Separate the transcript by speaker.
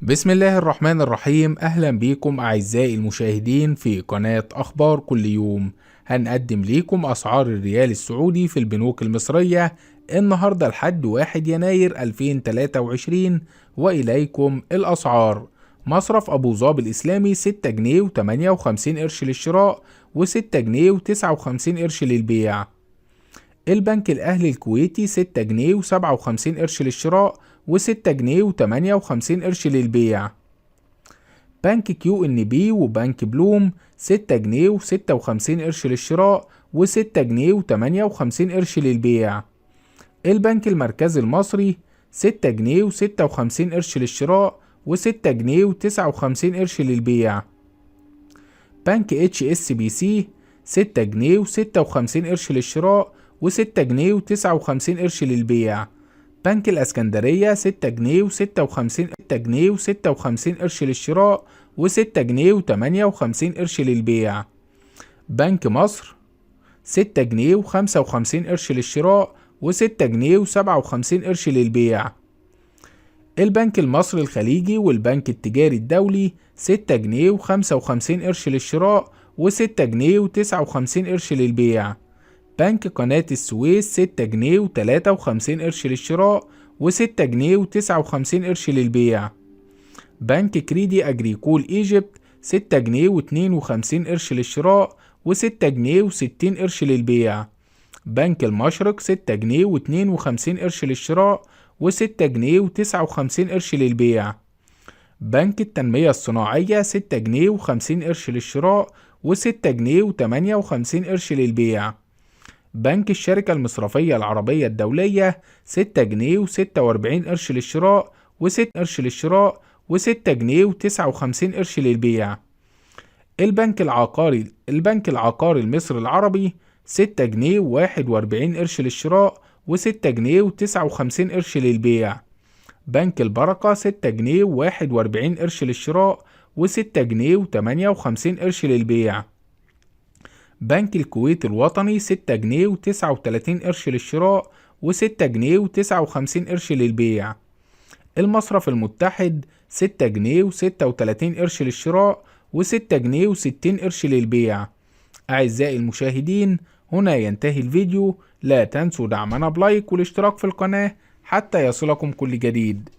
Speaker 1: بسم الله الرحمن الرحيم. أهلا بيكم أعزائي المشاهدين في قناة أخبار كل يوم. هنقدم ليكم أسعار الريال السعودي في البنوك المصرية النهاردة لحد 1 يناير 2023، وإليكم الأسعار. مصرف أبو ظبي الإسلامي 6 جنيه و58 قرش للشراء و6 جنيه و59 قرش للبيع. البنك الأهلي الكويتي 6 جنيه و57 قرش للشراء و6 جنيه و58 قرش للبيع. بنك كيو ان بي وبنك بلوم 6 جنيه و56 قرش للشراء و6 جنيه و58 قرش للبيع. البنك المركزي المصري 6 جنيه و56 قرش للشراء و6 جنيه و59 قرش للبيع. بنك اتش اس بي سي 6 جنيه و56 قرش للشراء و6 جنيه و59 قرش للبيع. بنك الاسكندرية 6 جنيه و56 قرش للشراء و6 جنيه و58 قرش للبيع. بنك مصر 6 جنيه و55 قرش للشراء و6 جنيه و57 قرش للبيع. البنك المصري الخليجي والبنك التجاري الدولي 6 جنيه و55 قرش للشراء و6 جنيه و59 قرش للبيع. بنك قناة السويس 6 جنيه و53 قرش للشراء و6 جنيه و59 قرش للبيع. بنك كريدي أجريكول إيجيبت 6 جنيه و52 قرش للشراء و6 جنيه و60 قرش للبيع. بنك المشرق 6 جنيه و52 قرش للشراء و6 جنيه و59 قرش للبيع. بنك التنمية الصناعية 6 جنيه و50 قرش للشراء و6 جنيه و58 قرش للبيع. بنك الشركة المصرفية العربية الدولية 6 جنيه و46 قرش للشراء و6 قرش للشراء و6 جنيه و59 قرش للبيع. البنك العقاري المصري العربي 6 جنيه و41 قرش للشراء و6 جنيه و59 قرش للبيع. بنك البركة 6 جنيه و41 قرش للشراء و6 جنيه و58 قرش للبيع. بنك الكويت الوطني 6 جنيه و39 قرش للشراء و6 جنيه و59 قرش للبيع. المصرف المتحد 6 جنيه و36 قرش للشراء و6 جنيه و60 قرش للبيع. أعزائي المشاهدين، هنا ينتهي الفيديو. لا تنسوا دعمنا بلايك والاشتراك في القناة حتى يصلكم كل جديد.